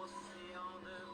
Océan de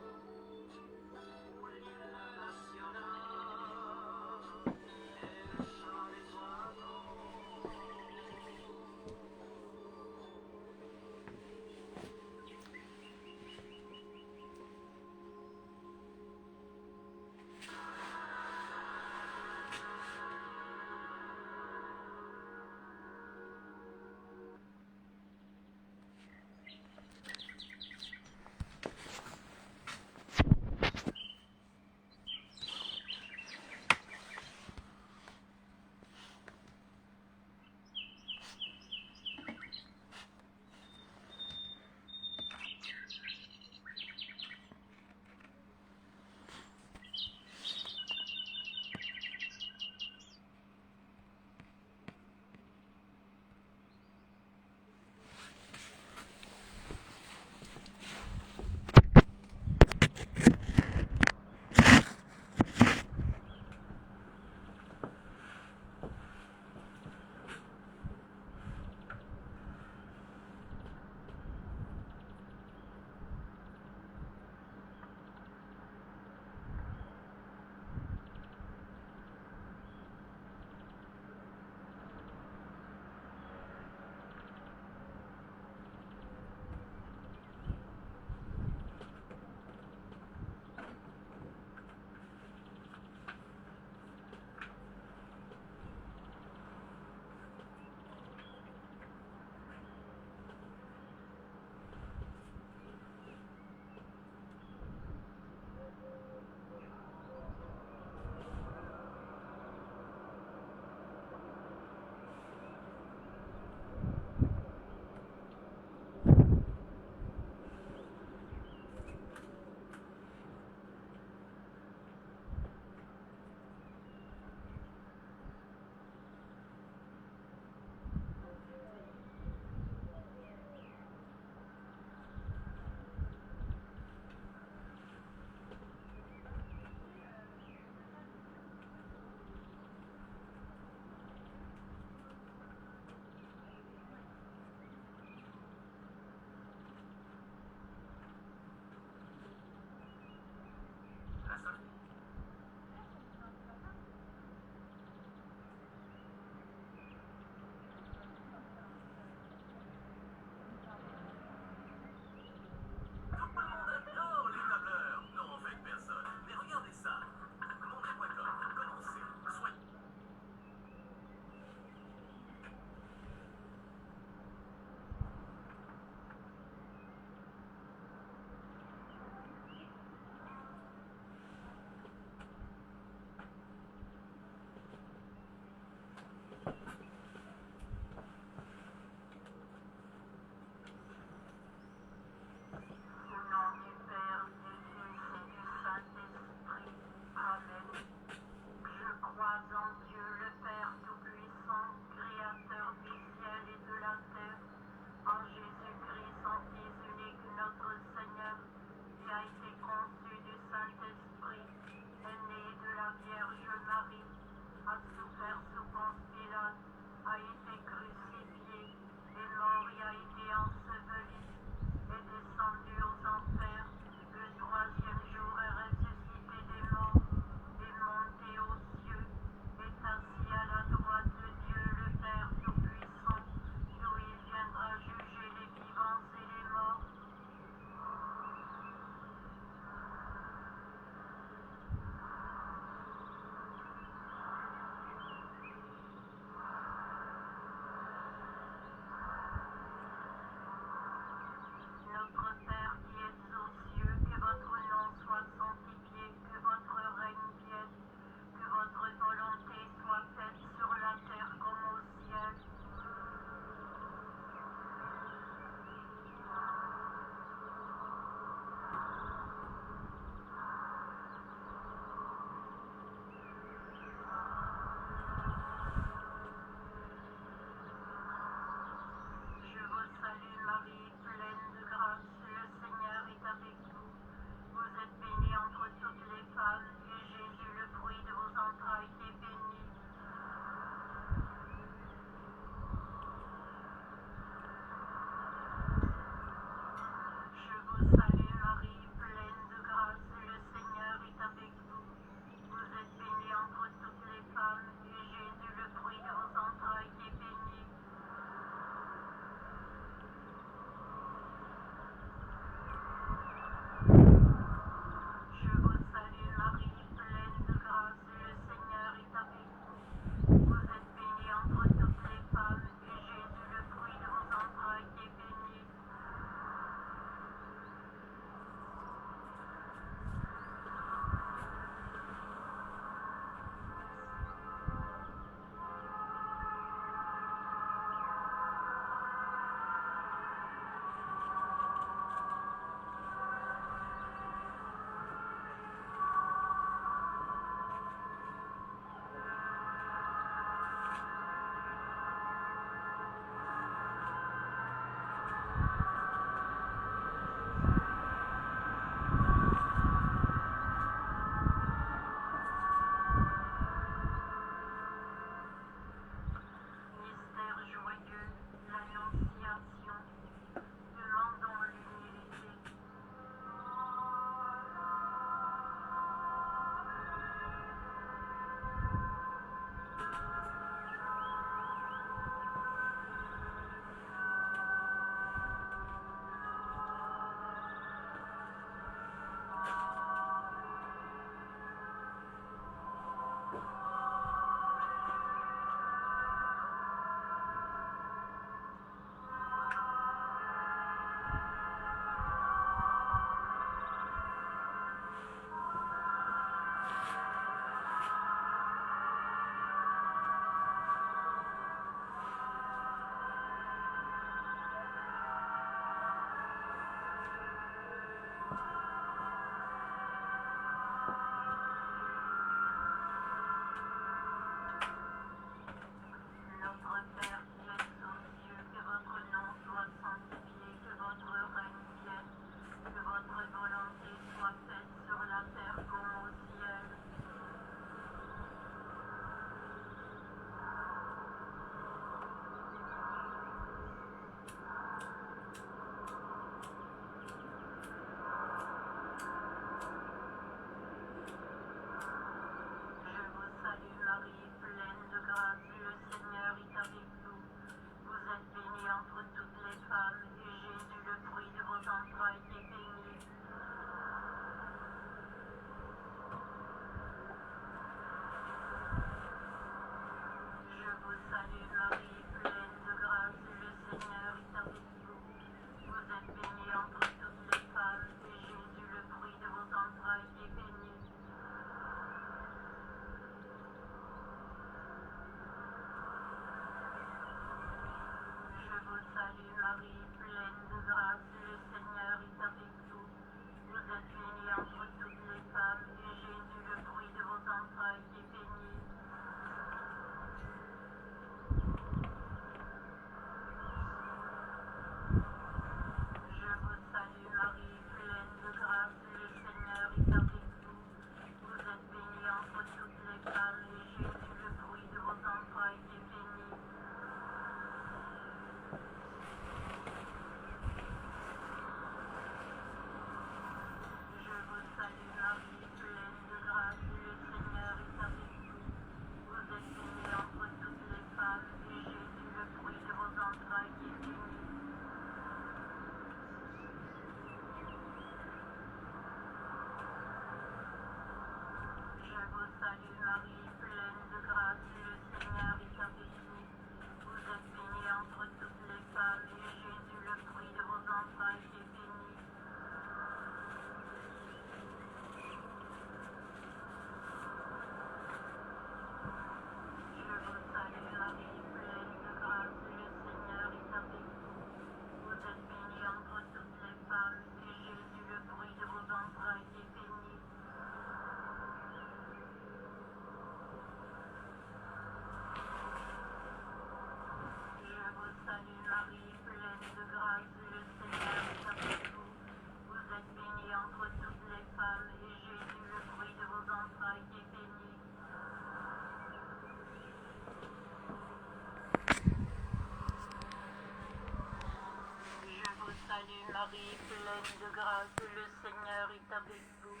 de grâce, le Seigneur est avec vous.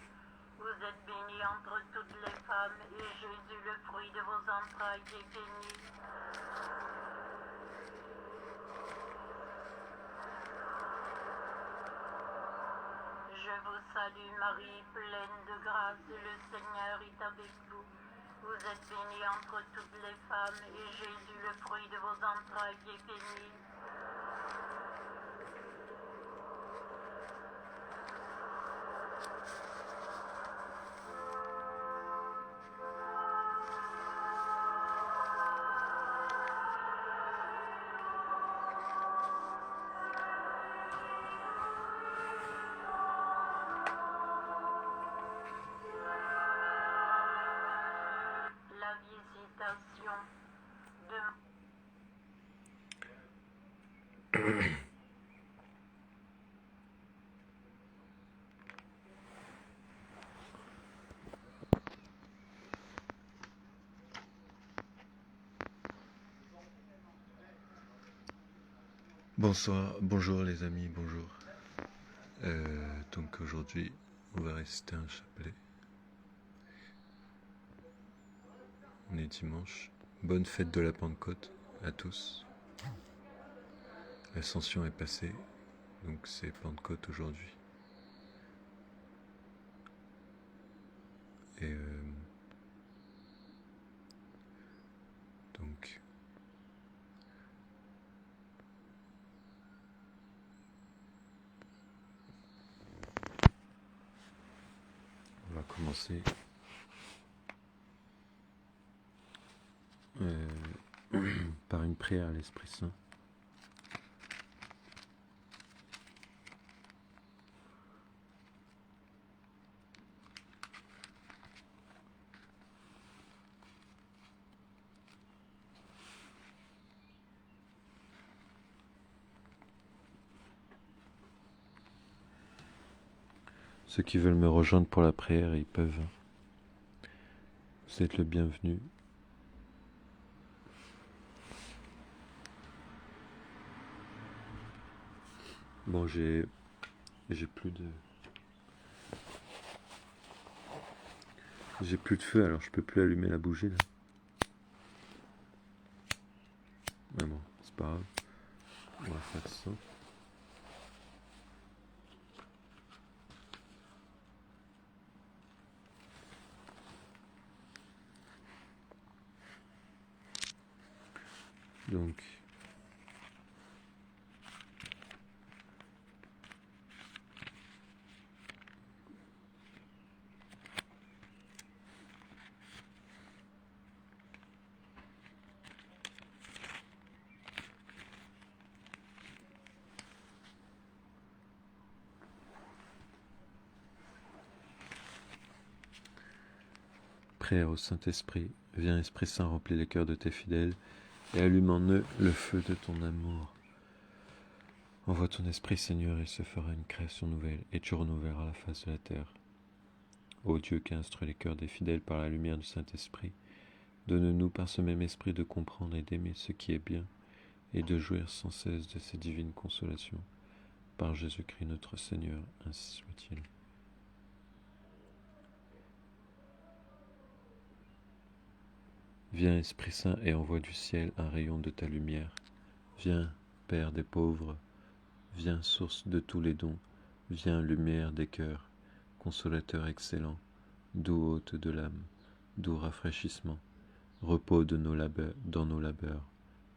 Vous êtes bénie entre toutes les femmes, et Jésus, le fruit de vos entrailles, est béni. Je vous salue Marie, pleine de grâce, le Seigneur est avec vous. Vous êtes bénie entre toutes les femmes, et Jésus, le fruit de vos entrailles, est béni. La visitation de Bonjour les amis, bonjour. Donc aujourd'hui, on va réciter un chapelet. On est dimanche. Bonne fête de la Pentecôte à tous. L'Ascension est passée, donc c'est Pentecôte aujourd'hui. Et donc on va commencer par une prière à l'Esprit Saint. Ceux qui veulent me rejoindre pour la prière, ils peuvent. Vous êtes le bienvenu. Bon, j'ai plus de feu, alors je peux plus allumer la bougie là. Mais bon, c'est pas grave. On va faire ça. Donc, prière au Saint-Esprit. Viens, Esprit Saint, remplis les cœurs de tes fidèles et allume en eux le feu de ton amour. Envoie ton Esprit, Seigneur, et il se fera une création nouvelle, et tu renouvelleras la face de la terre. Ô Dieu qui instruit les cœurs des fidèles par la lumière du Saint-Esprit, donne-nous par ce même Esprit de comprendre et d'aimer ce qui est bien, et de jouir sans cesse de ces divines consolations. Par Jésus-Christ notre Seigneur, ainsi soit-il. Viens, Esprit Saint, et envoie du ciel un rayon de ta lumière. Viens, Père des pauvres, viens, source de tous les dons, viens, lumière des cœurs, consolateur excellent, doux hôte de l'âme, doux rafraîchissement, repos de dans nos labeurs,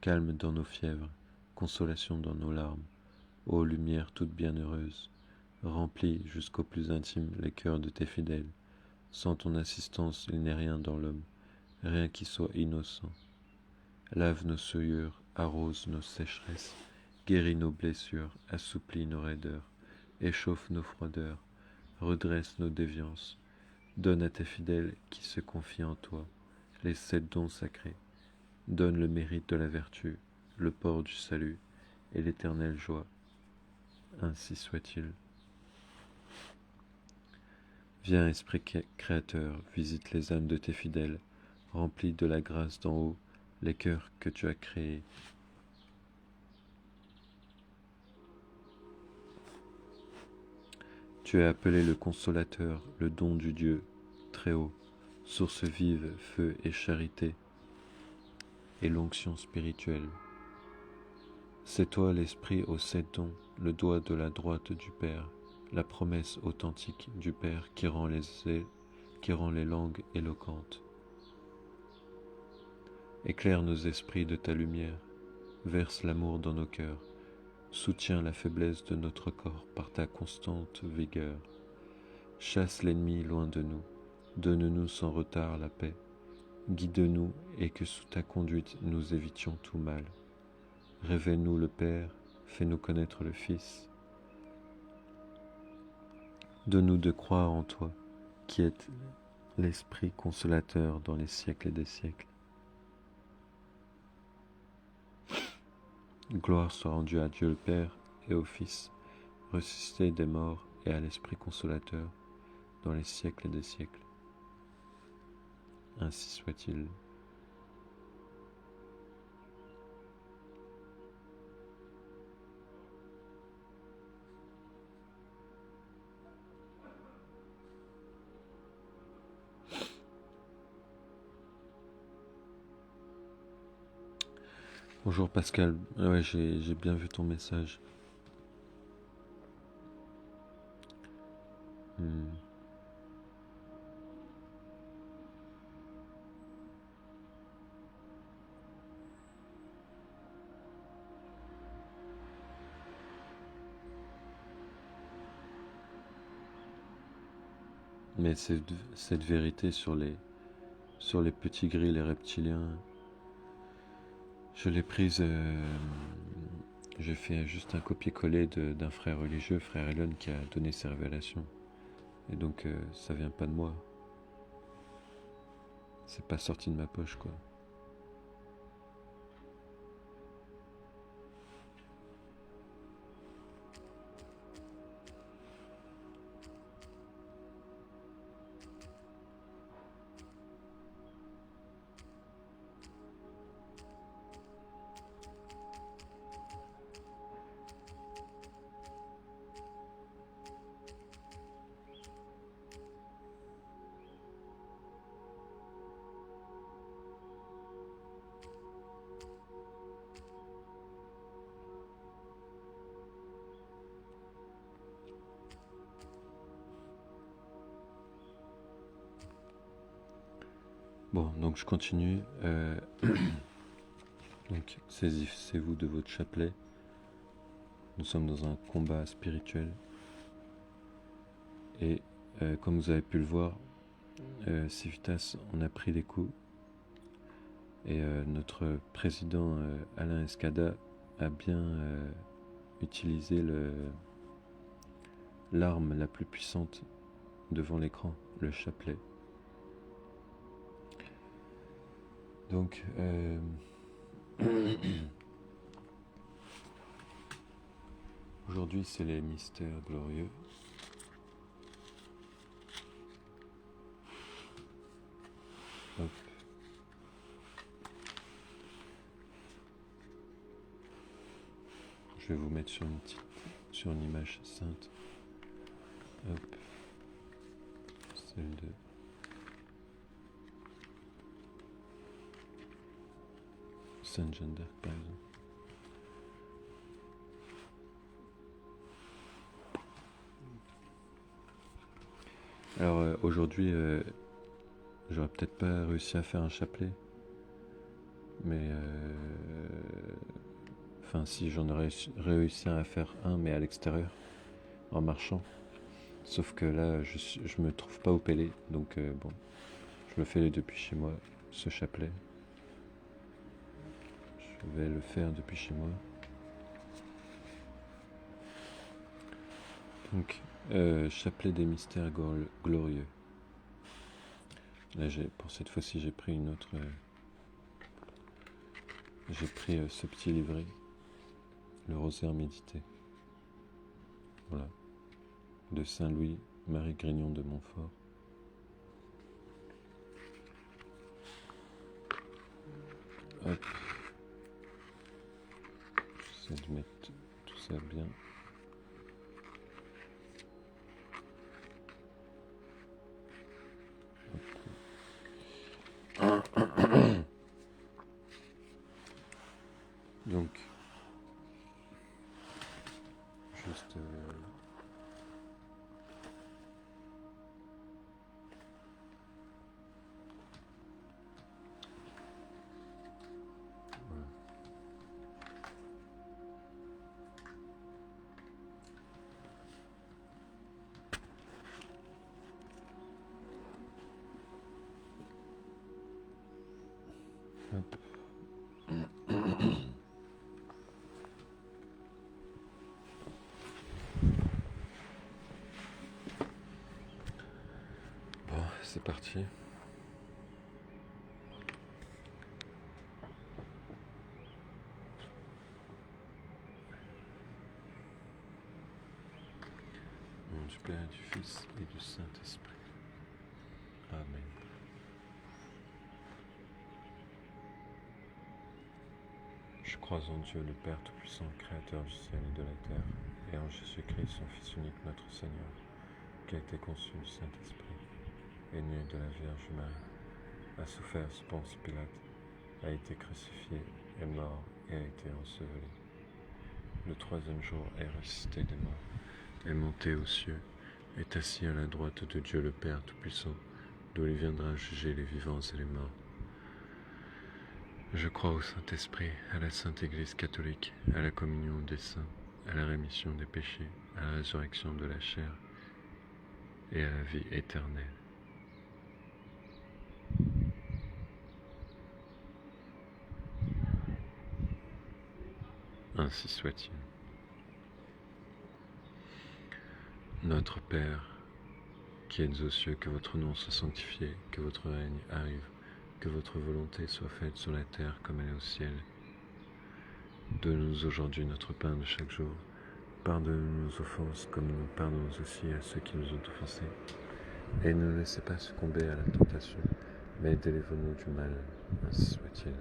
calme dans nos fièvres, consolation dans nos larmes. Ô lumière toute bienheureuse, remplis jusqu'au plus intime les cœurs de tes fidèles. Sans ton assistance, il n'est rien dans l'homme, rien qui soit innocent. Lave nos souillures, arrose nos sécheresses, guéris nos blessures, assouplis nos raideurs, échauffe nos froideurs, redresse nos déviances. Donne à tes fidèles qui se confient en toi les 7 dons sacrés. Donne le mérite de la vertu, le port du salut et l'éternelle joie. Ainsi soit-il. Viens, Esprit créateur, visite les âmes de tes fidèles, remplis de la grâce d'en haut les cœurs que tu as créés. Tu es appelé le consolateur, le don du Dieu très haut, source vive, feu et charité, et l'onction spirituelle. C'est toi l'esprit aux 7 dons, le doigt de la droite du Père, la promesse authentique du Père qui rend les langues éloquentes. Éclaire nos esprits de ta lumière, verse l'amour dans nos cœurs, soutiens la faiblesse de notre corps par ta constante vigueur. Chasse l'ennemi loin de nous, donne-nous sans retard la paix, guide-nous et que sous ta conduite nous évitions tout mal. Révèle-nous le Père, fais-nous connaître le Fils. Donne-nous de croire en toi, qui est l'Esprit consolateur dans les siècles des siècles. Gloire soit rendue à Dieu le Père et au Fils, ressuscité des morts, et à l'Esprit consolateur dans les siècles des siècles. Ainsi soit-il. Bonjour Pascal, ouais, j'ai bien vu ton message. Mais cette vérité sur les petits gris, les reptiliens, je l'ai prise, j'ai fait juste un copier-coller d'un frère religieux, frère Elon, qui a donné ses révélations. Et donc ça vient pas de moi. C'est pas sorti de ma poche, quoi. Bon, donc je continue. Donc saisissez-vous de votre chapelet. Nous sommes dans un combat spirituel. Et comme vous avez pu le voir, Civitas, on a pris des coups. Et notre président Alain Escada a bien utilisé l'arme la plus puissante devant l'écran, le chapelet. Donc, aujourd'hui, c'est les mystères glorieux. Hop. Je vais vous mettre sur une image sainte. Hop. Celle de Sainte Jeanne d'Arc, par exemple. Alors aujourd'hui, j'aurais peut-être pas réussi à faire un chapelet, mais enfin si j'en aurais réussi à faire un, mais à l'extérieur, en marchant. Sauf que là, je me trouve pas au Pélé, donc bon, je le fais depuis chez moi, ce chapelet. Je vais le faire depuis chez moi. Donc, chapelet des mystères glorieux. Là, pour cette fois-ci, j'ai pris une autre. J'ai pris ce petit livret, le rosaire médité. Voilà. De Saint-Louis, Marie Grignon de Montfort. Hop. J'essaie de mettre tout ça bien. Donc, juste... voilà. Hop. Bon, c'est parti. Au nom du Père, du Fils et du Saint-Esprit. Amen. Je crois en Dieu, le Père Tout-Puissant, Créateur du ciel et de la terre, et en Jésus-Christ, son Fils unique, notre Seigneur, qui a été conçu du Saint-Esprit, est né de la Vierge Marie, a souffert sous Ponce Pilate, a été crucifié, est mort et a été enseveli. Le troisième jour est ressuscité des morts, est monté aux cieux, est assis à la droite de Dieu le Père Tout-Puissant, d'où il viendra juger les vivants et les morts. Je crois au Saint-Esprit, à la Sainte Église catholique, à la communion des saints, à la rémission des péchés, à la résurrection de la chair et à la vie éternelle. Ainsi soit-il. Notre Père, qui êtes aux cieux, que votre nom soit sanctifié, que votre règne arrive, que votre volonté soit faite sur la terre comme elle est au ciel. Donne-nous aujourd'hui notre pain de chaque jour. Pardonne-nous nos offenses comme nous pardonnons aussi à ceux qui nous ont offensés. Et ne nous laissez pas succomber à la tentation, mais délivrez-nous du mal, ainsi soit-il.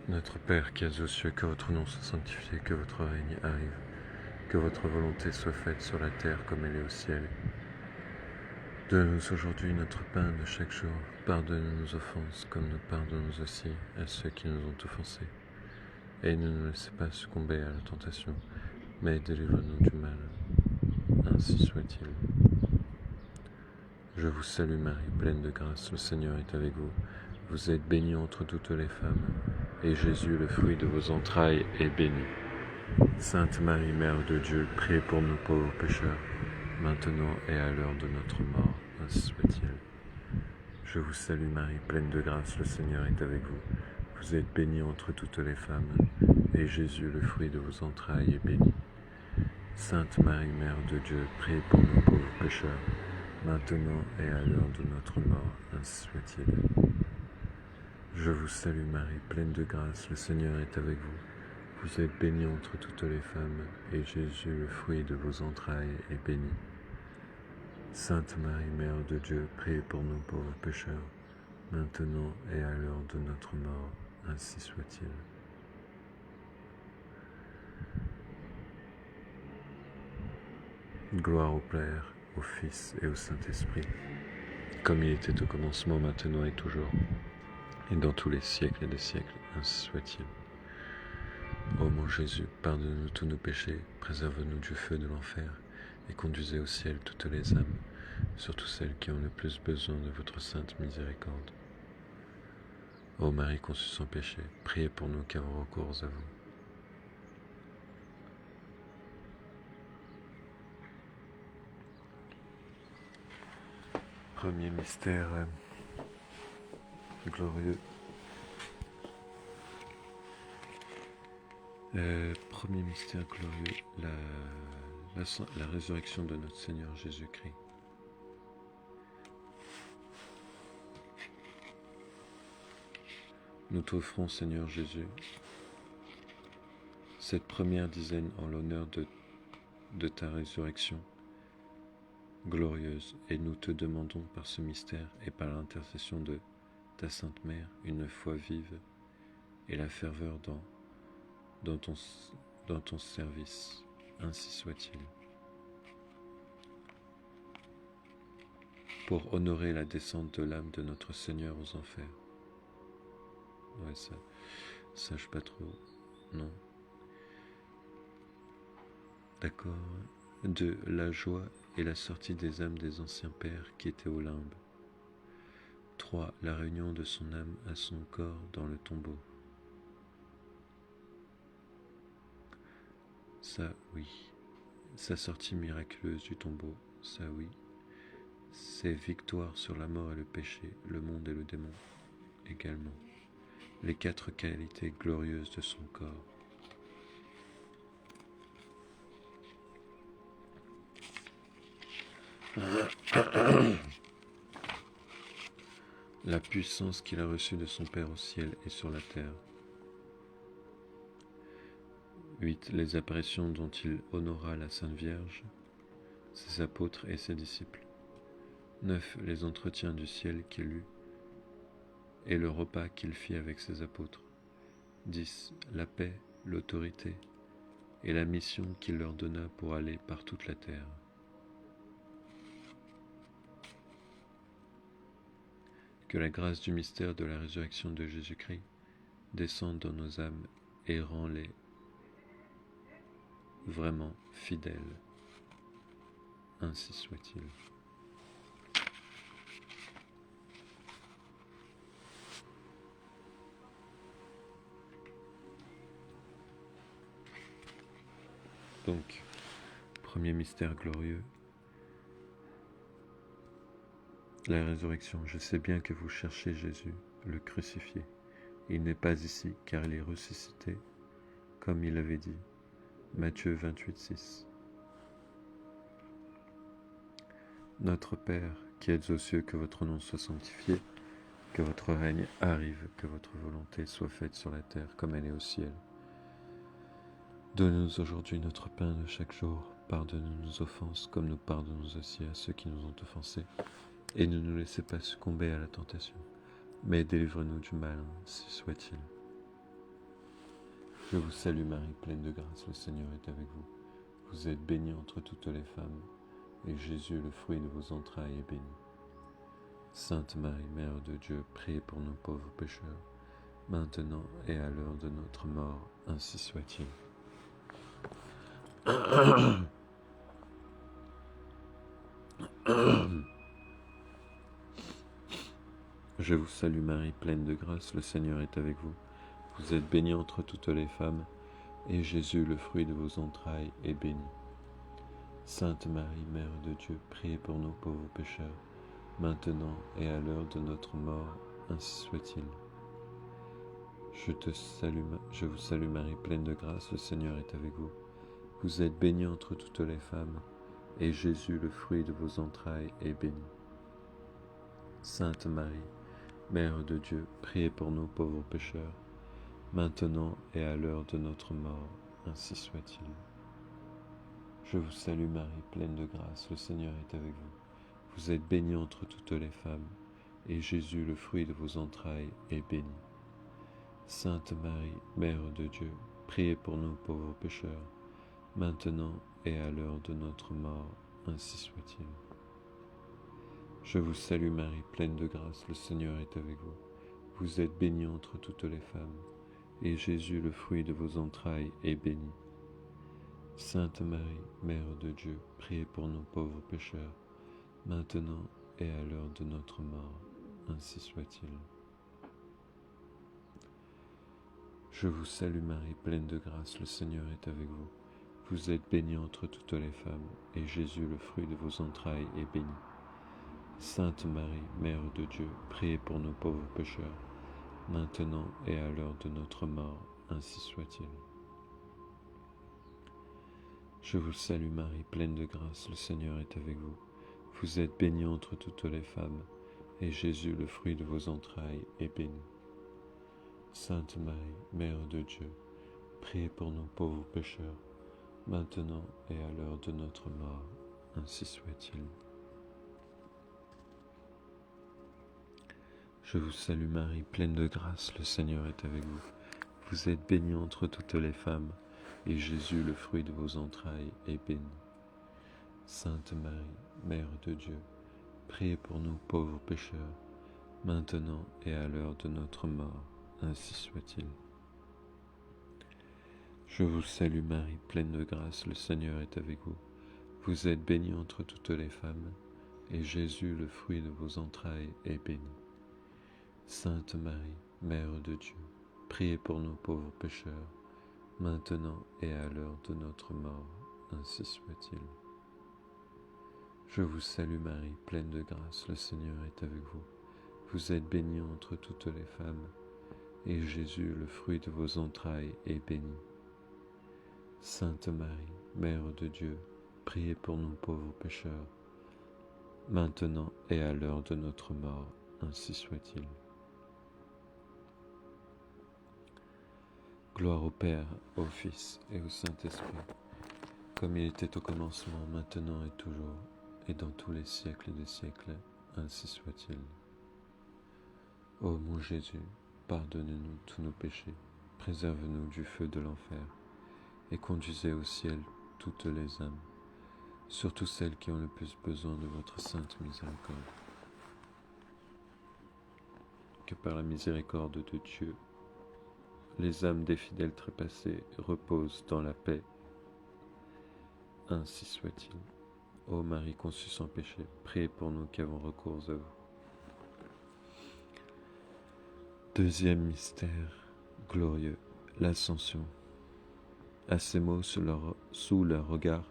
Notre Père qui es aux cieux, que votre nom soit sanctifié, que votre règne arrive, que votre volonté soit faite sur la terre comme elle est au ciel. Donne-nous aujourd'hui notre pain de chaque jour. Pardonne nos offenses comme nous pardonnons aussi à ceux qui nous ont offensés. Et ne nous laissez pas succomber à la tentation, mais délivre-nous du mal. Ainsi soit-il. Je vous salue Marie, pleine de grâce, le Seigneur est avec vous. Vous êtes bénie entre toutes les femmes, et Jésus, le fruit de vos entrailles, est béni. Sainte Marie, Mère de Dieu, priez pour nous pauvres pécheurs, maintenant et à l'heure de notre mort. Ainsi soit-il. Je vous salue Marie, pleine de grâce, le Seigneur est avec vous. Vous êtes bénie entre toutes les femmes, et Jésus, le fruit de vos entrailles, est béni. Sainte Marie, Mère de Dieu, priez pour nous pauvres pécheurs, maintenant et à l'heure de notre mort. Ainsi soit-il. Je vous salue Marie, pleine de grâce, le Seigneur est avec vous. Vous êtes bénie entre toutes les femmes, et Jésus, le fruit de vos entrailles, est béni. Sainte Marie, Mère de Dieu, priez pour nous pauvres pécheurs, maintenant et à l'heure de notre mort. Ainsi soit-il. Gloire au Père, au Fils et au Saint-Esprit, comme il était au commencement, maintenant et toujours, et dans tous les siècles des siècles, ainsi soit-il. Ô mon Jésus, pardonne-nous tous nos péchés, préserve-nous du feu de l'enfer, et conduisez au ciel toutes les âmes, surtout celles qui ont le plus besoin de votre sainte miséricorde. Ô Marie conçue sans péché, priez pour nous qui avons recours à vous. Premier mystère glorieux. Premier mystère glorieux, la résurrection de notre Seigneur Jésus-Christ. Nous t'offrons, Seigneur Jésus, cette première dizaine en l'honneur de ta résurrection glorieuse, et nous te demandons par ce mystère et par l'intercession de ta Sainte Mère une foi vive et la ferveur dans ton service, ainsi soit-il. Pour honorer la descente de l'âme de notre Seigneur aux enfers. Ouais, ça je sais pas trop, non. D'accord. De la joie et la sortie des âmes des anciens pères qui étaient au limbe. 3. La réunion de son âme à son corps dans le tombeau. Ça, oui. Sa sortie miraculeuse du tombeau. Ça, oui. Ses victoires sur la mort et le péché, le monde et le démon, également. Les 4 qualités glorieuses de son corps. La puissance qu'il a reçue de son Père au ciel et sur la terre. 8. Les apparitions dont il honora la Sainte Vierge, ses apôtres et ses disciples. 9. Les entretiens du ciel qu'il eut et le repas qu'il fit avec ses apôtres. 10. La paix, l'autorité et la mission qu'il leur donna pour aller par toute la terre. Que la grâce du mystère de la résurrection de Jésus-Christ descende dans nos âmes et rend-les vraiment fidèles. Ainsi soit-il. Donc, premier mystère glorieux, la résurrection. Je sais bien que vous cherchez Jésus, le crucifié. Il n'est pas ici, car il est ressuscité, comme il avait dit. Matthieu 28, 6. Notre Père, qui êtes aux cieux, que votre nom soit sanctifié, que votre règne arrive, que votre volonté soit faite sur la terre comme elle est au ciel. Donne-nous aujourd'hui notre pain de chaque jour. Pardonne-nous nos offenses, comme nous pardonnons aussi à ceux qui nous ont offensés. Et ne nous laissez pas succomber à la tentation, mais délivre-nous du mal, si soit-il. Je vous salue Marie, pleine de grâce, le Seigneur est avec vous. Vous êtes bénie entre toutes les femmes, et Jésus, le fruit de vos entrailles, est béni. Sainte Marie, Mère de Dieu, priez pour nous pauvres pécheurs, maintenant et à l'heure de notre mort, ainsi soit-il. Je vous salue Marie, pleine de grâce, le Seigneur est avec vous. Vous êtes bénie entre toutes les femmes, et Jésus, le fruit de vos entrailles, est béni. Sainte Marie, Mère de Dieu, priez pour nous pauvres pécheurs, maintenant et à l'heure de notre mort, ainsi soit-il. Je vous salue Marie, pleine de grâce, le Seigneur est avec vous. Vous êtes bénie entre toutes les femmes, et Jésus, le fruit de vos entrailles, est béni. Sainte Marie, Mère de Dieu, priez pour nous pauvres pécheurs, maintenant et à l'heure de notre mort, ainsi soit-il. Je vous salue Marie, pleine de grâce, le Seigneur est avec vous. Vous êtes bénie entre toutes les femmes, et Jésus, le fruit de vos entrailles, est béni. Sainte Marie, Mère de Dieu, priez pour nous pauvres pécheurs, maintenant et à l'heure de notre mort, ainsi soit-il. Je vous salue Marie, pleine de grâce, le Seigneur est avec vous. Vous êtes bénie entre toutes les femmes, et Jésus, le fruit de vos entrailles, est béni. Sainte Marie, Mère de Dieu, priez pour nous pauvres pécheurs, maintenant et à l'heure de notre mort, ainsi soit-il. Je vous salue Marie, pleine de grâce, le Seigneur est avec vous. Vous êtes bénie entre toutes les femmes, et Jésus, le fruit de vos entrailles, est béni. Sainte Marie, Mère de Dieu, priez pour nous pauvres pécheurs, maintenant et à l'heure de notre mort, ainsi soit-il. Je vous salue Marie, pleine de grâce, le Seigneur est avec vous. Vous êtes bénie entre toutes les femmes, et Jésus, le fruit de vos entrailles, est béni. Sainte Marie, Mère de Dieu, priez pour nous pauvres pécheurs, maintenant et à l'heure de notre mort, ainsi soit-il. Je vous salue Marie, pleine de grâce, le Seigneur est avec vous. Vous êtes bénie entre toutes les femmes, et Jésus, le fruit de vos entrailles, est béni. Sainte Marie, Mère de Dieu, priez pour nous pauvres pécheurs, maintenant et à l'heure de notre mort, ainsi soit-il. Je vous salue Marie, pleine de grâce, le Seigneur est avec vous. Vous êtes bénie entre toutes les femmes, et Jésus, le fruit de vos entrailles, est béni. Sainte Marie, Mère de Dieu, priez pour nous pauvres pécheurs, maintenant et à l'heure de notre mort, ainsi soit-il. Je vous salue Marie, pleine de grâce, le Seigneur est avec vous. Vous êtes bénie entre toutes les femmes, et Jésus, le fruit de vos entrailles, est béni. Sainte Marie, Mère de Dieu, priez pour nous pauvres pécheurs, maintenant et à l'heure de notre mort, ainsi soit-il. Gloire au Père, au Fils et au Saint-Esprit, comme il était au commencement, maintenant et toujours, et dans tous les siècles des siècles, ainsi soit-il. Ô mon Jésus, pardonnez-nous tous nos péchés, préserve-nous du feu de l'enfer, et conduisez au ciel toutes les âmes, surtout celles qui ont le plus besoin de votre sainte miséricorde. Que par la miséricorde de Dieu, les âmes des fidèles trépassés reposent dans la paix. Ainsi soit-il. Ô Marie conçue sans péché, priez pour nous qui avons recours à vous. Deuxième mystère glorieux, l'Ascension. À ces mots, sous leur regard,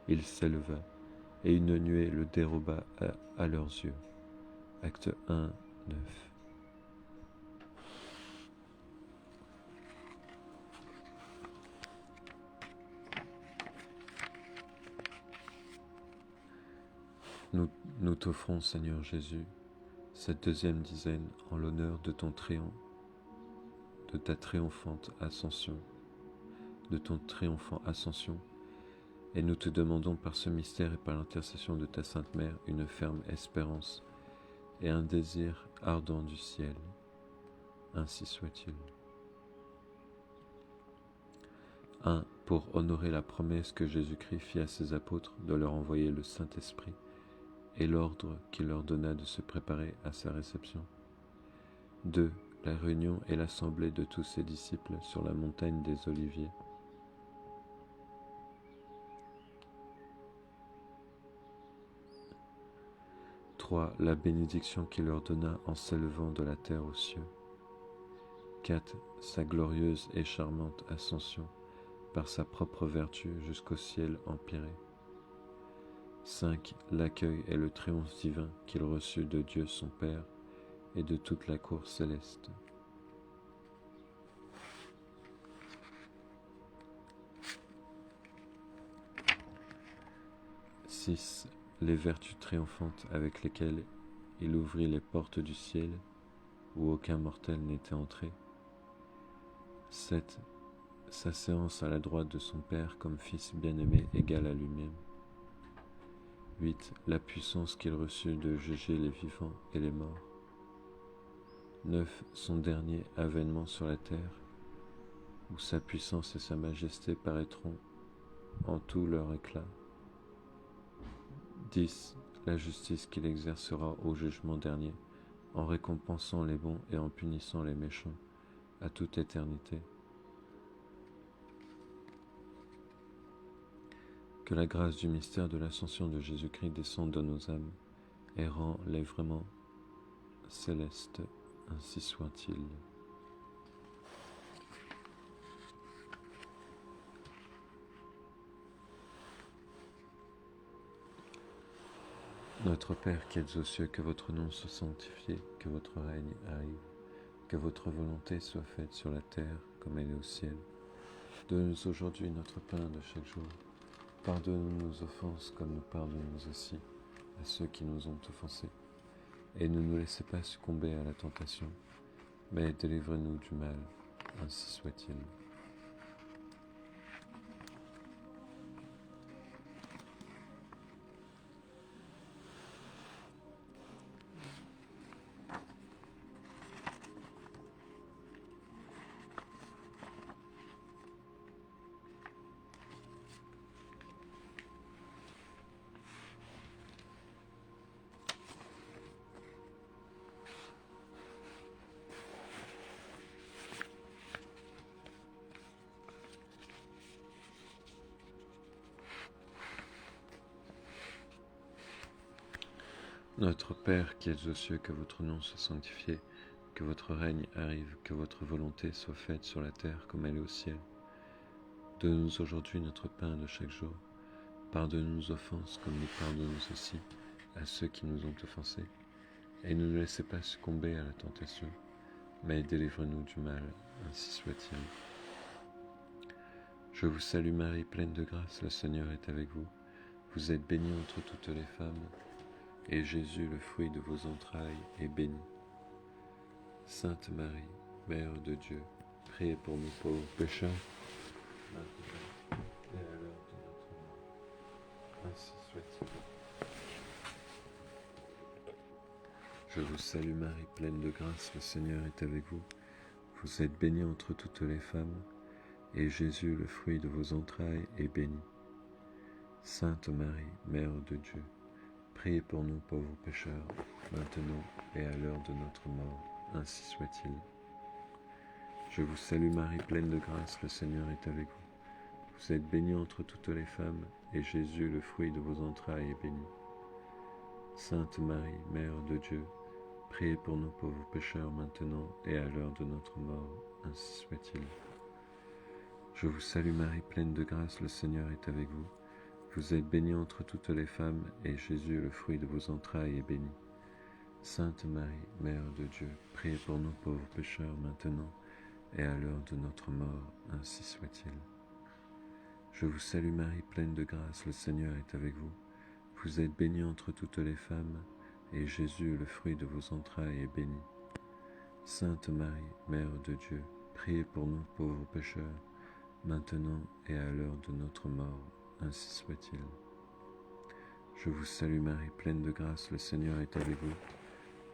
il s'éleva, et une nuée le déroba à leurs yeux. Acte 1, 9. Nous t'offrons, Seigneur Jésus, cette deuxième dizaine en l'honneur de ton triomphe, de ta triomphante ascension, de ton triomphant ascension, et nous te demandons par ce mystère et par l'intercession de ta Sainte Mère une ferme espérance et un désir ardent du ciel. Ainsi soit-il. 1. Pour honorer la promesse que Jésus-Christ fit à ses apôtres de leur envoyer le Saint-Esprit, et l'ordre qu'il leur donna de se préparer à sa réception. 2. La réunion et l'assemblée de tous ses disciples sur la montagne des Oliviers. 3. La bénédiction qu'il leur donna en s'élevant de la terre aux cieux. 4. Sa glorieuse et charmante ascension par sa propre vertu jusqu'au ciel empyrée. 5. L'accueil et le triomphe divin qu'il reçut de Dieu son Père et de toute la cour céleste. 6. Les vertus triomphantes avec lesquelles il ouvrit les portes du ciel où aucun mortel n'était entré. 7. Sa séance à la droite de son Père comme Fils bien-aimé égal à lui-même. 8. La puissance qu'il reçut de juger les vivants et les morts. 9. Son dernier avènement sur la terre, où sa puissance et sa majesté paraîtront en tout leur éclat. 10. La justice qu'il exercera au jugement dernier, en récompensant les bons et en punissant les méchants, à toute éternité. Que la grâce du mystère de l'ascension de Jésus-Christ descende dans nos âmes et rend-les vraiment célestes, ainsi soit-il. Notre Père qui êtes aux cieux, que votre nom soit sanctifié, que votre règne arrive, que votre volonté soit faite sur la terre comme elle est au ciel. Donne-nous aujourd'hui notre pain de chaque jour. Pardonne-nous nos offenses comme nous pardonnons aussi à ceux qui nous ont offensés. Et ne nous laissez pas succomber à la tentation, mais délivre-nous du mal, ainsi soit-il. Notre Père qui es aux cieux, que votre nom soit sanctifié, que votre règne arrive, que votre volonté soit faite sur la terre comme elle est au ciel. Donne-nous aujourd'hui notre pain de chaque jour. Pardonne-nous nos offenses comme nous pardonnons aussi à ceux qui nous ont offensés. Et ne nous laissez pas succomber à la tentation, mais délivre-nous du mal, ainsi soit-il. Je vous salue Marie, pleine de grâce, le Seigneur est avec vous. Vous êtes bénie entre toutes les femmes, et Jésus, le fruit de vos entrailles, est béni. Sainte Marie, Mère de Dieu, priez pour nous pauvres pécheurs, maintenant et à l'heure de notre mort. Ainsi soit-il. Je vous salue Marie, pleine de grâce, le Seigneur est avec vous. Vous êtes bénie entre toutes les femmes, et Jésus, le fruit de vos entrailles, est béni. Sainte Marie, Mère de Dieu, priez pour nous pauvres pécheurs, maintenant et à l'heure de notre mort. Ainsi soit-il. Je vous salue Marie, pleine de grâce, le Seigneur est avec vous. Vous êtes bénie entre toutes les femmes, et Jésus, le fruit de vos entrailles, est béni. Sainte Marie, Mère de Dieu, priez pour nous pauvres pécheurs, maintenant et à l'heure de notre mort. Ainsi soit-il. Je vous salue Marie, pleine de grâce, le Seigneur est avec vous. Vous êtes bénie entre toutes les femmes, et Jésus, le fruit de vos entrailles, est béni. Sainte Marie, Mère de Dieu, priez pour nous pauvres pécheurs, maintenant et à l'heure de notre mort, ainsi soit-il. Je vous salue Marie, pleine de grâce, le Seigneur est avec vous. Vous êtes bénie entre toutes les femmes, et Jésus, le fruit de vos entrailles, est béni. Sainte Marie, Mère de Dieu, priez pour nous pauvres pécheurs, maintenant et à l'heure de notre mort, ainsi soit-il. Je vous salue Marie, pleine de grâce, le Seigneur est avec vous.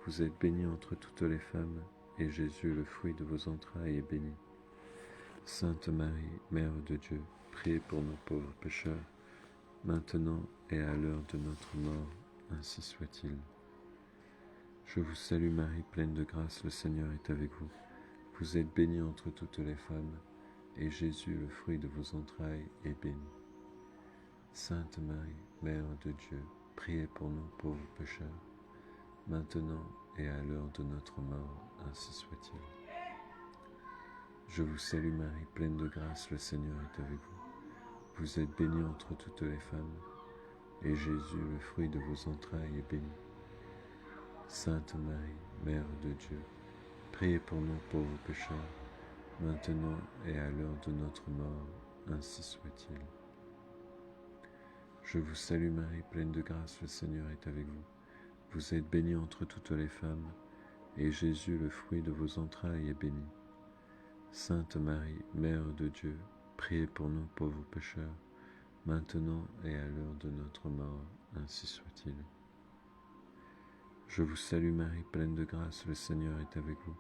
Vous êtes bénie entre toutes les femmes, et Jésus, le fruit de vos entrailles, est béni. Sainte Marie, Mère de Dieu, priez pour nous pauvres pécheurs, maintenant et à l'heure de notre mort, ainsi soit-il. Je vous salue Marie, pleine de grâce, le Seigneur est avec vous. Vous êtes bénie entre toutes les femmes, et Jésus, le fruit de vos entrailles, est béni. Sainte Marie, Mère de Dieu, priez pour nous pauvres pécheurs, maintenant et à l'heure de notre mort, ainsi soit-il. Je vous salue Marie, pleine de grâce, le Seigneur est avec vous. Vous êtes bénie entre toutes les femmes, et Jésus, le fruit de vos entrailles, est béni. Sainte Marie, Mère de Dieu, priez pour nous pauvres pécheurs, maintenant et à l'heure de notre mort, ainsi soit-il. Je vous salue Marie, pleine de grâce, le Seigneur est avec vous. Vous êtes bénie entre toutes les femmes, et Jésus, le fruit de vos entrailles, est béni. Sainte Marie, Mère de Dieu, priez pour nous pauvres pécheurs, maintenant et à l'heure de notre mort, ainsi soit-il. Je vous salue Marie, pleine de grâce, le Seigneur est avec vous.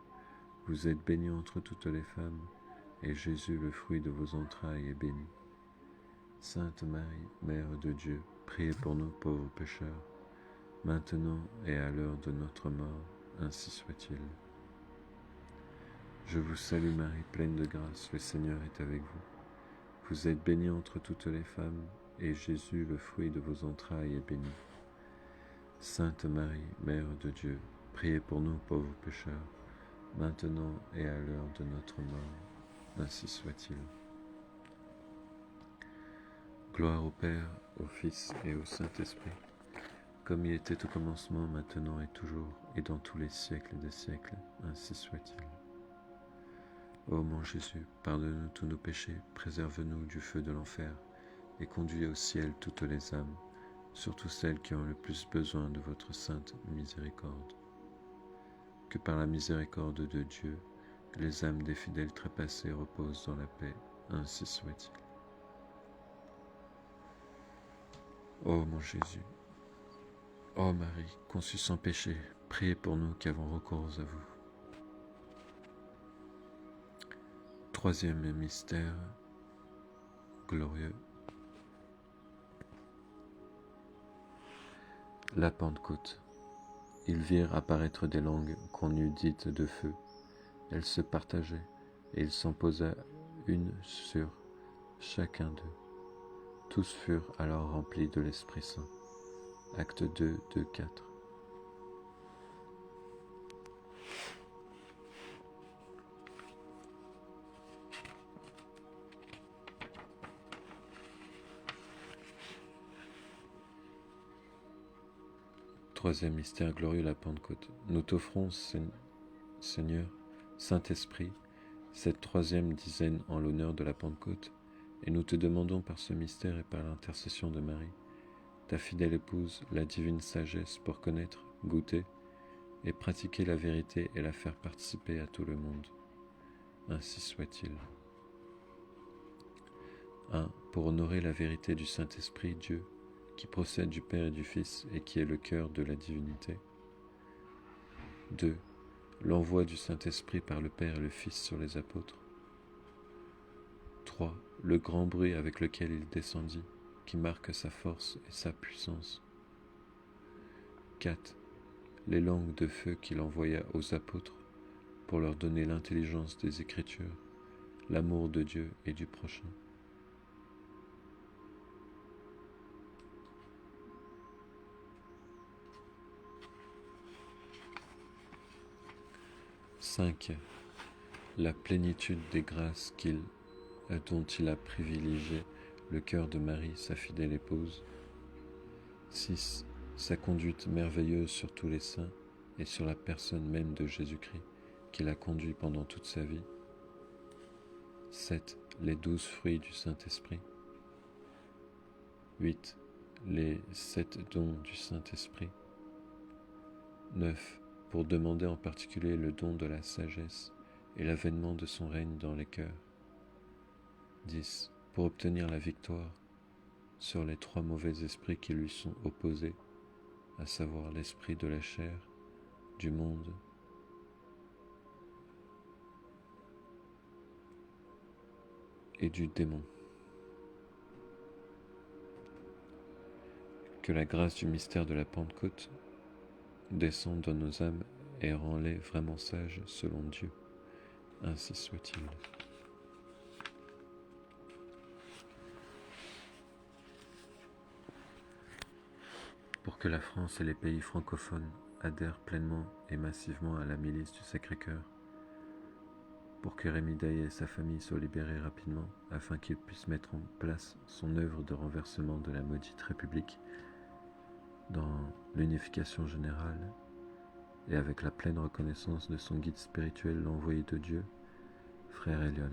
Vous êtes bénie entre toutes les femmes, et Jésus, le fruit de vos entrailles, est béni. Sainte Marie, Mère de Dieu, priez pour nous pauvres pécheurs, maintenant et à l'heure de notre mort, ainsi soit-il. Je vous salue Marie, pleine de grâce, le Seigneur est avec vous. Vous êtes bénie entre toutes les femmes, et Jésus, le fruit de vos entrailles, est béni. Sainte Marie, Mère de Dieu, priez pour nous pauvres pécheurs, maintenant et à l'heure de notre mort, ainsi soit-il. Gloire au Père, au Fils et au Saint-Esprit, comme il était au commencement, maintenant et toujours, et dans tous les siècles des siècles, ainsi soit-il. Ô mon Jésus, pardonne-nous tous nos péchés, préserve-nous du feu de l'enfer, et conduis au ciel toutes les âmes, surtout celles qui ont le plus besoin de votre sainte miséricorde. que par la miséricorde de Dieu, les âmes des fidèles trépassés reposent dans la paix, ainsi soit-il. Ô mon Jésus, ô Marie, conçue sans péché, priez pour nous qui avons recours à vous. Troisième mystère glorieux, la Pentecôte. Ils virent apparaître des langues qu'on eût dites de feu. Elles se partageaient, et il s'en posa une sur chacun d'eux. Tous furent alors remplis de l'Esprit Saint. Acte 2, 2, 4. Troisième mystère glorieux, la Pentecôte. Nous t'offrons, Seigneur, Saint-Esprit, cette troisième dizaine en l'honneur de la Pentecôte, et nous te demandons par ce mystère et par l'intercession de Marie, ta fidèle épouse, la divine sagesse pour connaître, goûter et pratiquer la vérité et la faire participer à tout le monde. Ainsi soit-il. 1. Pour honorer la vérité du Saint-Esprit, Dieu, qui procède du Père et du Fils et qui est le cœur de la divinité. 2. L'envoi du Saint-Esprit par le Père et le Fils sur les apôtres. 3. Le grand bruit avec lequel il descendit, qui marque sa force et sa puissance. 4. Les langues de feu qu'il envoya aux apôtres pour leur donner l'intelligence des Écritures, l'amour de Dieu et du prochain. 5. La plénitude des grâces dont il a privilégié le cœur de Marie, sa fidèle épouse. 6. Sa conduite merveilleuse sur tous les saints et sur la personne même de Jésus-Christ, qu'il a conduit pendant toute sa vie. 7. Les 12 fruits du Saint-Esprit. 8. Les 7 dons du Saint-Esprit. 9. Pour demander en particulier le don de la sagesse et l'avènement de son règne dans les cœurs. 10. Pour obtenir la victoire sur les 3 mauvais esprits qui lui sont opposés, à savoir l'esprit de la chair, du monde et du démon. Que la grâce du mystère de la Pentecôte descende dans nos âmes et rend-les vraiment sages selon Dieu. Ainsi soit-il. Pour que la France et les pays francophones adhèrent pleinement et massivement à la milice du Sacré-Cœur, pour que Rémi Daillet et sa famille soient libérés rapidement, afin qu'il puisse mettre en place son œuvre de renversement de la maudite République dans l'unification générale et avec la pleine reconnaissance de son guide spirituel, l'envoyé de Dieu, Frère Elion.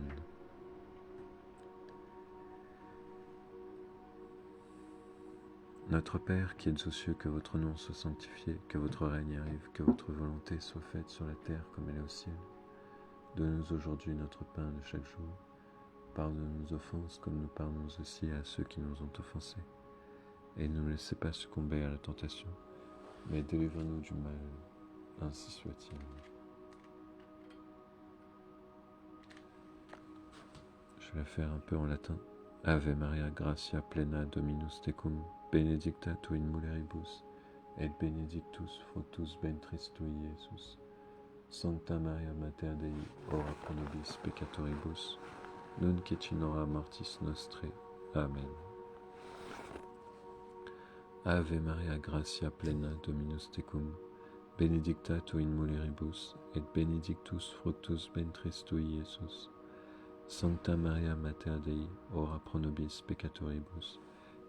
Notre Père qui êtes aux cieux, que votre nom soit sanctifié, que votre règne arrive, que votre volonté soit faite sur la terre comme elle est au ciel. Donne-nous aujourd'hui notre pain de chaque jour. Pardonne nos offenses comme nous pardonnons aussi à ceux qui nous ont offensés. Et ne nous laissez pas succomber à la tentation, mais délivre-nous du mal. Ainsi soit-il. Je vais la faire un peu en latin. Ave Maria, gratia plena Dominus tecum, benedicta tu in mulieribus, et benedictus fructus ventris tui, Iesus. Sancta Maria Mater Dei, ora pro nobis peccatoribus, nunc et in hora mortis nostrae. Amen. Ave Maria, gratia plena Dominus tecum, benedicta tu in mulieribus, et benedictus fructus ventris tui, Iesus. Sancta Maria Mater Dei, ora pro nobis peccatoribus,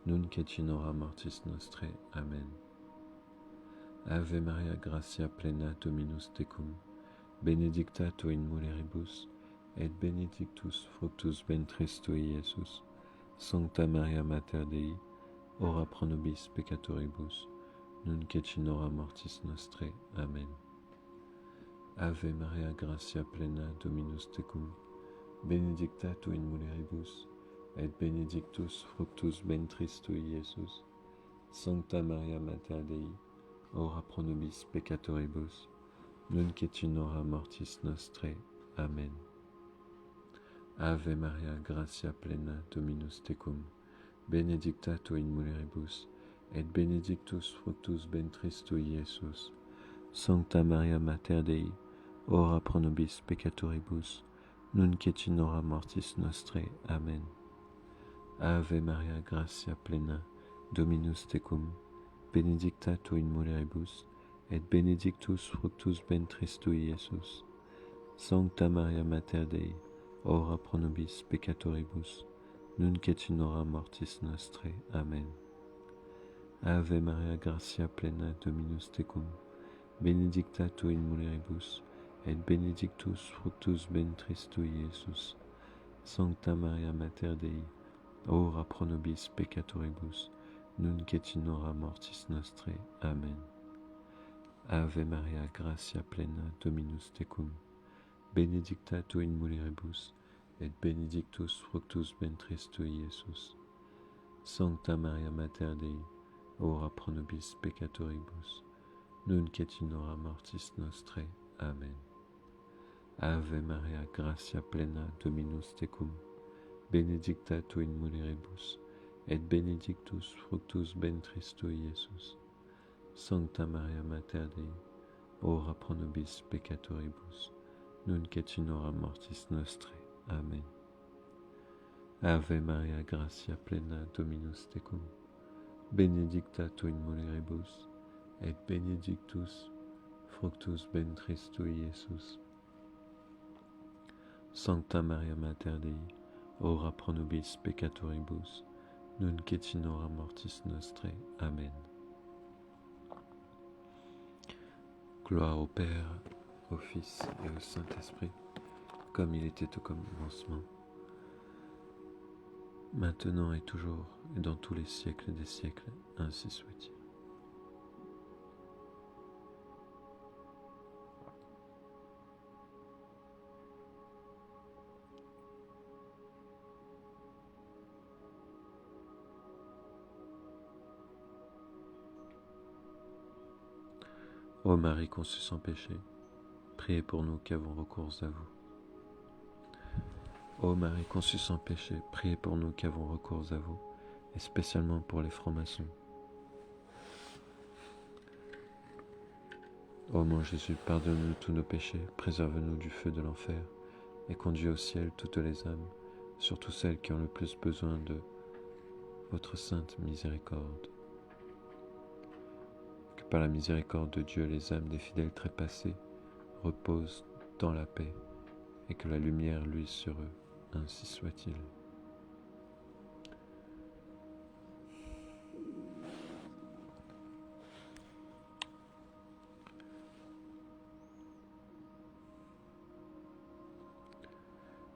nunc et in hora mortis nostrae. Amen. Ave Maria, gratia plena Dominus tecum, benedicta tu in mulieribus, et benedictus fructus ventris tui, Iesus. Sancta Maria Mater Dei, ora pro nobis peccatoribus, nunc et in hora mortis nostrae. Amen. Ave Maria, gratia plena, Dominus tecum, benedicta tu in mulieribus, et benedictus fructus ventris tui, Iesus. Sancta Maria Mater Dei, ora pro nobis peccatoribus, nunc et in hora mortis nostrae. Amen. Ave Maria, gratia plena, Dominus tecum, benedicta tu in mulieribus, et benedictus fructus ventris tui, Iesus. Sancta Maria Mater Dei, ora pro nobis peccatoribus, nunc et in hora mortis nostrae. Amen. Ave Maria, gratia plena, Dominus tecum, benedicta tu in mulieribus, et benedictus fructus ventris tui, Iesus. Sancta Maria Mater Dei, ora pro nobis peccatoribus, nunc et in hora mortis nostrae. Amen. Ave Maria, gratia plena, Dominus tecum, benedicta tu in mulieribus, et benedictus fructus ventris tui, Iesus. Sancta Maria Mater Dei, ora pro nobis peccatoribus, nunc et in hora mortis nostrae. Amen. Ave Maria, gratia plena, Dominus tecum, benedicta tu in mulieribus, et benedictus fructus ventris tui, Iesus. Sancta Maria Mater Dei, ora pro nobis peccatoribus, nunc et in hora mortis nostrae. Amen. Ave Maria, gratia plena, Dominus tecum, benedicta tu in mulieribus, et benedictus fructus ventris tui, Iesus. Sancta Maria Mater Dei, ora pro nobis peccatoribus, nunc et in hora mortis nostrae. Amen. Ave Maria, gratia plena, Dominus tecum, benedicta tu in mulieribus, et benedictus fructus ventris tui, Iesus. Sancta Maria Mater Dei, ora pro nobis peccatoribus, nunc et in hora mortis nostrae. Amen. Gloire au Père, au Fils et au Saint-Esprit, comme il était au commencement, maintenant et toujours, et dans tous les siècles des siècles, ainsi soit-il. Ô Marie conçue sans péché, priez pour nous qui avons recours à vous. Ô Marie conçue sans péché, priez pour nous qui avons recours à vous, et spécialement pour les francs-maçons. Ô mon Jésus, pardonne-nous tous nos péchés, préserve-nous du feu de l'enfer, et conduis au ciel toutes les âmes, surtout celles qui ont le plus besoin de votre sainte miséricorde. Que par la miséricorde de Dieu, les âmes des fidèles trépassés reposent dans la paix, et que la lumière luise sur eux, ainsi soit-il.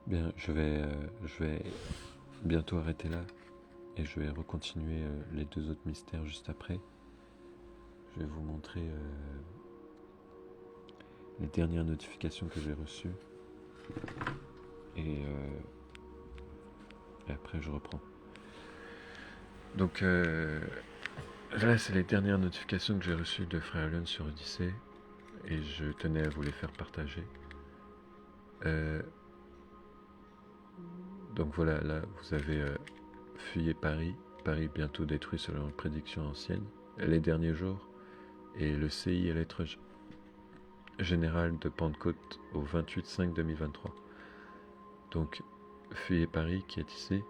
Bien, je vais bientôt arrêter là, et je vais recontinuer les deux autres mystères juste après. Je vais vous montrer les dernières notifications que j'ai reçues, et après je reprends. Donc là, c'est les dernières notifications que j'ai reçues de Frère Lyon sur Odyssée, et je tenais à vous les faire partager. Donc voilà, là vous avez fuyez Paris bientôt détruit selon une prédiction ancienne, les derniers jours, et le CI et lettre générale de Pentecôte au 28/5/2023. Donc fuyez Paris qui est ici.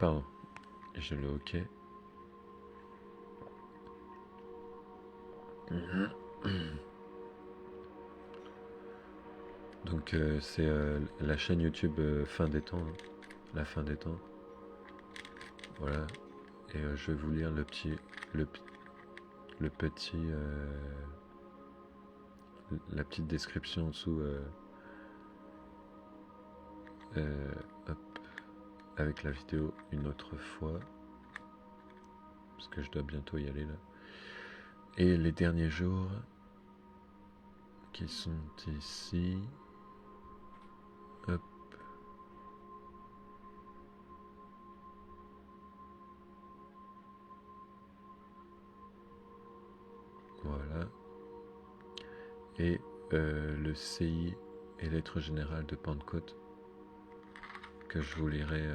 Pardon, j'ai le hoquet. Donc c'est la chaîne YouTube Fin des temps, hein, la fin des temps. Voilà, et je vais vous lire la petite description en dessous, hop, avec la vidéo une autre fois, parce que je dois bientôt y aller là. Et les derniers jours, qui sont ici. Hop. Voilà. Et le CI et lettre générale de Pentecôte que je vous lirai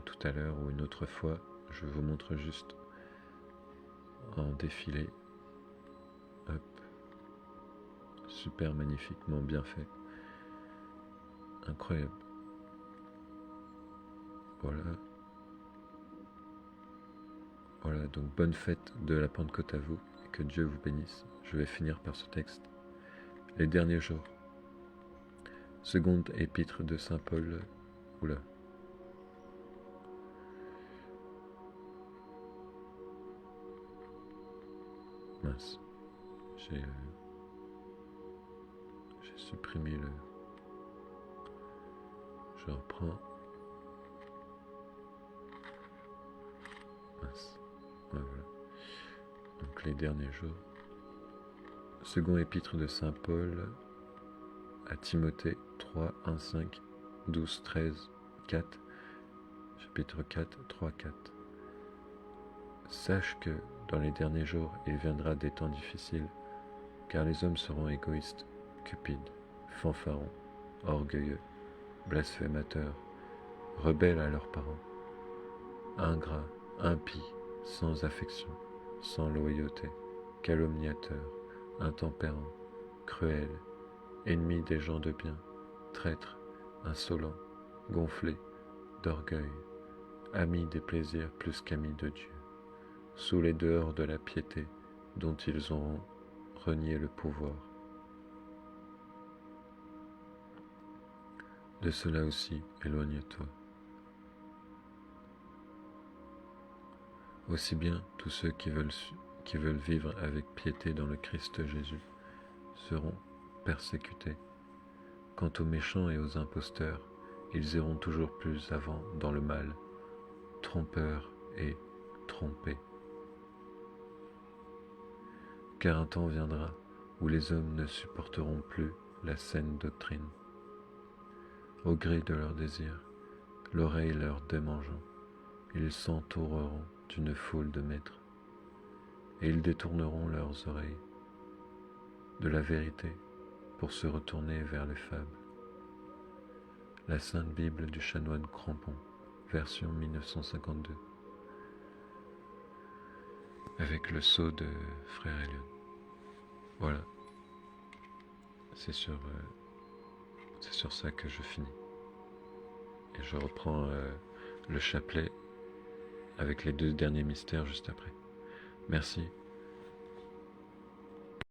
tout à l'heure ou une autre fois. Je vous montre juste en défilé. Hop. Super magnifiquement bien fait. Incroyable. Voilà. Voilà, donc bonne fête de la Pentecôte à vous, et que Dieu vous bénisse. Je vais finir par ce texte. Les derniers jours. Seconde épître de Saint Paul. Oula. Mince. J'ai supprimé le... Je reprends. Mince. Voilà. Donc les derniers jours. Second épître de Saint Paul à Timothée 3, 1, 5, 12, 13, 4, chapitre 4, 3, 4. Sache que dans les derniers jours, il viendra des temps difficiles, car les hommes seront égoïstes, cupides, fanfarons, orgueilleux, blasphémateurs, rebelles à leurs parents, ingrats, impies, sans affection, sans loyauté, calomniateurs, intempérants, cruels, ennemis des gens de bien, traîtres, insolents, gonflés, d'orgueil, amis des plaisirs plus qu'amis de Dieu, sous les dehors de la piété dont ils auront renié le pouvoir. De cela aussi, éloigne-toi. Aussi bien tous ceux qui veulent vivre avec piété dans le Christ Jésus seront persécutés. Quant aux méchants et aux imposteurs, ils iront toujours plus avant dans le mal, trompeurs et trompés. Car un temps viendra où les hommes ne supporteront plus la saine doctrine. Au gré de leurs désirs, l'oreille leur démangeant, ils s'entoureront d'une foule de maîtres, et ils détourneront leurs oreilles de la vérité pour se retourner vers les fables. La Sainte Bible du chanoine Crampon, version 1952, avec le sceau de Frère Elion. Voilà, c'est sur ça que je finis. Et je reprends le chapelet avec les 2 derniers mystères juste après. Merci.